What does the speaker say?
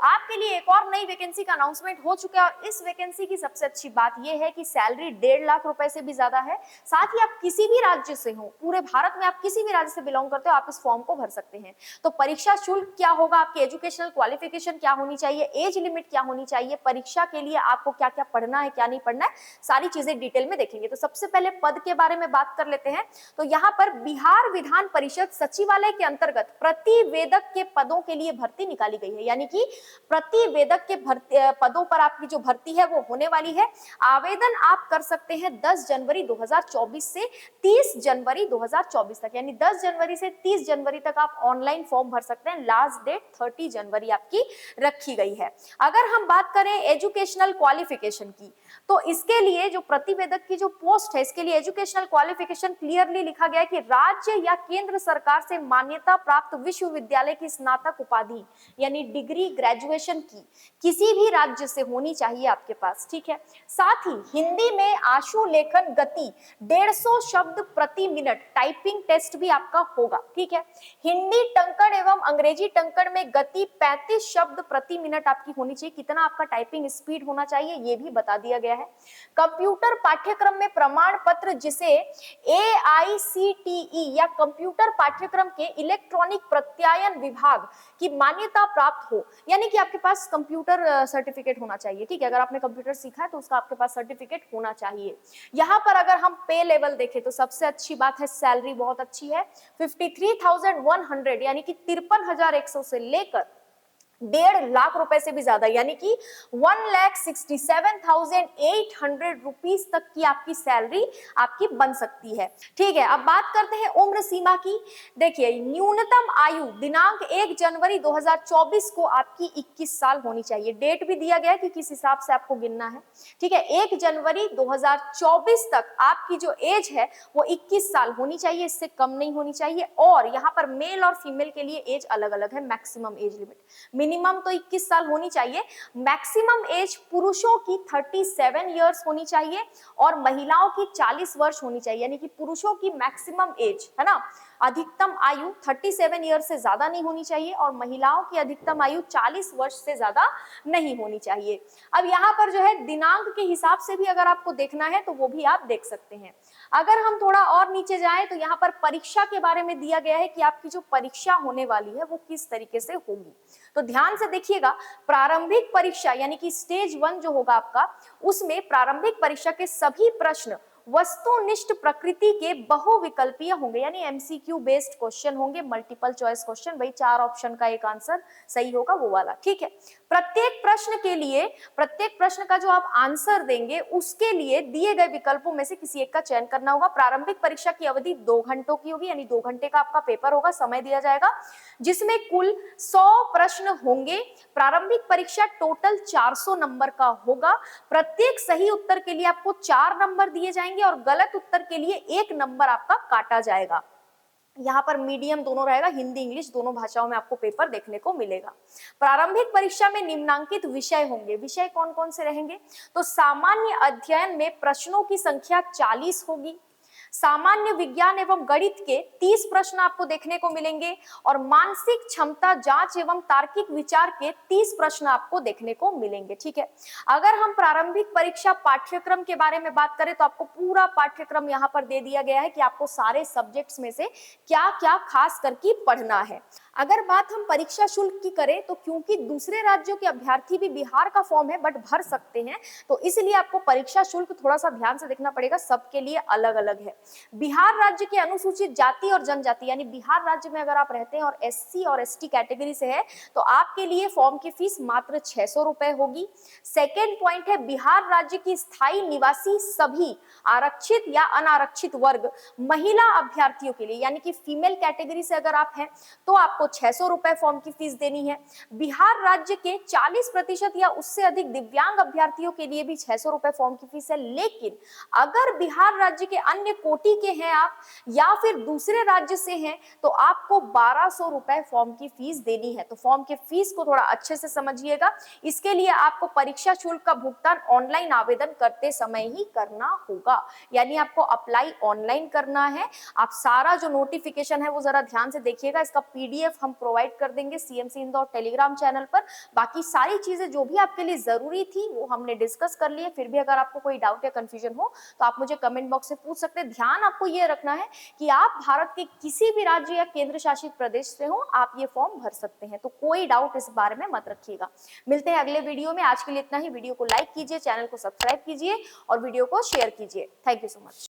आपके लिए एक और नई वैकेंसी का अनाउंसमेंट हो चुका है और इस वैकेंसी की सबसे अच्छी बात यह है कि सैलरी 1.5 लाख रुपए से भी ज्यादा है। साथ ही आप किसी भी राज्य से हो, पूरे भारत में आप किसी भी राज्य से बिलोंग करते हो, आप इस फॉर्म को भर सकते हैं। तो परीक्षा शुल्क क्या होगा, आपकी एजुकेशनल क्वालिफिकेशन क्या होनी चाहिए, एज लिमिट क्या होनी चाहिए, परीक्षा के लिए आपको क्या क्या पढ़ना है क्या नहीं पढ़ना है, सारी चीजें डिटेल में देखेंगे। तो सबसे पहले पद के बारे में बात कर लेते हैं। तो यहाँ पर बिहार विधान परिषद सचिवालय के अंतर्गत प्रतिवेदक के पदों के लिए भर्ती निकाली गई है, यानी कि प्रतिवेदक के पदों पर आपकी जो भर्ती है वो होने वाली है। आवेदन आप कर सकते हैं 10 जनवरी 2024 से 30 जनवरी 2024 तक, यानी 10 जनवरी से 30 जनवरी तक आप ऑनलाइन फॉर्म भर सकते हैं। लास्ट डेट 30 जनवरी आपकी रखी गई है। अगर हम बात करें एजुकेशनल क्वालिफिकेशन की, तो इसके लिए जो प्रतिवेदक की जो पोस्ट है, इसके लिए एजुकेशनल क्वालिफिकेशन क्लियरली लिखा गया है कि राज्य या केंद्र सरकार से मान्यता प्राप्त विश्वविद्यालय की स्नातक उपाधि यानी डिग्री ग्रेजुएशन की किसी भी राज्य से होनी चाहिए आपके पास, ठीक है। साथ ही हिंदी में आशु लेखन गति 150 शब्द प्रति मिनट टाइपिंग टेस्ट भी आपका होगा, ठीक है। हिंदी टंकण एवं अंग्रेजी टंकण में गति 35 शब्द प्रति मिनट आपकी होनी चाहिए। कितना आपका टाइपिंग स्पीड होना चाहिए ये भी बता दिया गया है। कंप्यूटर पाठ्यक्रम में प्रमाण पत्र जिसे AICTE या कंप्यूटर पाठ्यक्रम के इलेक्ट्रॉनिक प्रत्यायन विभाग की मान्यता प्राप्त हो, यानी कि आपके पास कंप्यूटर सर्टिफिकेट होना चाहिए, ठीक है। अगर आपने कंप्यूटर सीखा है तो उसका आपके पास सर्टिफिकेट होना चाहिए। यहाँ पर अगर हम पे लेवल देखें तो सबसे अच्छी बात है सैलरी बहुत अच्छी है, 53,100 यानी कि 53,100 से लेकर 1.5 लाख रुपए से भी ज्यादा, यानी कि 1,67,800 रुपीज तक की आपकी सैलरी आपकी बन सकती है, ठीक है। अब बात करते हैं उम्र सीमा की। देखिए न्यूनतम आयु दिनांक 1 जनवरी 2024 को आपकी 21 साल होनी चाहिए। डेट भी दिया गया है कि किस हिसाब से आपको गिनना है, ठीक है। 1 जनवरी 2024 तक आपकी जो एज है वो 21 साल होनी चाहिए, इससे कम नहीं होनी चाहिए। और यहाँ पर मेल और फीमेल के लिए एज अलग अलग है। मैक्सिमम एज लिमिट मिनिमम तो 21 साल होनी चाहिए, मैक्सिमम एज पुरुषों की 37 इयर्स होनी चाहिए और महिलाओं की 40 वर्ष होनी चाहिए, यानी कि पुरुषों की मैक्सिमम एज है ना, अधिकतम आयु 37 ईयर्स से ज्यादा नहीं होनी चाहिए और महिलाओं की अधिकतम आयु 40 वर्ष से ज्यादा नहीं होनी चाहिए। अब यहाँ पर जो है दिनांक के हिसाब से भी अगर आपको देखना है तो वो भी आप देख सकते हैं। अगर हम थोड़ा और नीचे जाएं तो यहाँ पर परीक्षा के बारे में दिया गया है कि आपकी जो परीक्षा होने वाली है वो किस तरीके से होगी। तो ध्यान से देखिएगा, प्रारंभिक परीक्षा यानी कि स्टेज 1 जो होगा आपका, उसमें प्रारंभिक परीक्षा के सभी प्रश्न वस्तुनिष्ठ प्रकृति के बहुविकल्पीय होंगे, यानी MCQ बेस्ड क्वेश्चन होंगे, मल्टीपल चॉइस क्वेश्चन, भाई 4 ऑप्शन का एक आंसर सही होगा वो वाला, ठीक है। प्रत्येक प्रश्न का जो आप आंसर देंगे उसके लिए दिए गए विकल्पों में से किसी एक का चयन करना होगा। प्रारंभिक परीक्षा की अवधि 2 घंटों की होगी, यानी 2 घंटे का आपका पेपर होगा, समय दिया जाएगा जिसमें कुल 100 प्रश्न होंगे। प्रारंभिक परीक्षा टोटल 400 नंबर का होगा। प्रत्येक सही उत्तर के लिए आपको 4 नंबर दिए जाएंगे और गलत उत्तर के लिए 1 नंबर आपका काटा जाएगा। यहाँ पर मीडियम दोनों रहेगा, हिंदी इंग्लिश दोनों भाषाओं में आपको पेपर देखने को मिलेगा। प्रारंभिक परीक्षा में निम्नांकित विषय होंगे। विषय कौन कौन से रहेंगे? तो सामान्य अध्ययन में प्रश्नों की संख्या 40 होगी, सामान्य विज्ञान एवं गणित के 30 प्रश्न आपको देखने को मिलेंगे और मानसिक क्षमता जांच एवं तार्किक विचार के 30 प्रश्न आपको देखने को मिलेंगे, ठीक है। अगर हम प्रारंभिक परीक्षा पाठ्यक्रम के बारे में बात करें तो आपको पूरा पाठ्यक्रम यहाँ पर दे दिया गया है कि आपको सारे सब्जेक्ट्स में से क्या क्या खास करके पढ़ना है। अगर बात हम परीक्षा शुल्क की करें तो क्योंकि दूसरे राज्यों के अभ्यर्थी भी बिहार का फॉर्म है बट भर सकते हैं, तो इसलिए आपको परीक्षा शुल्क थोड़ा सा ध्यान से देखना पड़ेगा, सबके लिए अलग अलग है। बिहार राज्य के अनुसूचित जाति और जनजाति यानी बिहार राज्य में अगर आप रहते हैं और SC और ST कैटेगरी से है तो आपके लिए फॉर्म की फीस मात्र 600 रुपए होगी। सेकेंड पॉइंट है बिहार राज्य की स्थायी निवासी सभी आरक्षित या अनारक्षित वर्ग महिला अभ्यर्थियों के लिए, यानी कि फीमेल कैटेगरी से अगर आप हैं तो आपको 600 रुपए फॉर्म की फीस देनी है। बिहार राज्य के 40% या उससे अधिक दिव्यांग अभ्यर्थियों के लिए भी 600 रुपए फॉर्म की फीस है। लेकिन अगर बिहार राज्य के अन्य कोटि के हैं आप या फिर दूसरे राज्य से हैं तो आपको 1200 रुपए फॉर्म की फीस देनी है। तो फॉर्म के फीस को थोड़ा अच्छे से समझिएगा। इसके लिए आपको परीक्षा शुल्क का भुगतान ऑनलाइन आवेदन करते समय ही करना होगा, यानी आपको अप्लाई ऑनलाइन करना है। आप सारा जो नोटिफिकेशन है वो जरा ध्यान से देखिएगा, इसका PDF पीडीएफ हम प्रोवाइड कर देंगे सीएमसी इंदौर टेलीग्राम चैनल पर। बाकी सारी चीजें जो भी आपके लिए जरूरी थी वो हमने डिस्कस कर लिए। फिर भी अगर आपको कोई डाउट या कंफ्यूजन हो तो आप मुझे कमेंट बॉक्स से पूछ सकते हैं। ध्यान आपको ये रखना है कि आप भारत के किसी भी राज्य या केंद्र शासित प्रदेश से हो, आप ये फॉर्म भर सकते हैं, तो कोई डाउट इस बारे में मत रखिएगा। मिलते हैं अगले वीडियो में। आज के लिए इतना ही। वीडियो को लाइक कीजिए, चैनल को सब्सक्राइब कीजिए और वीडियो को शेयर कीजिए। Thank you so much.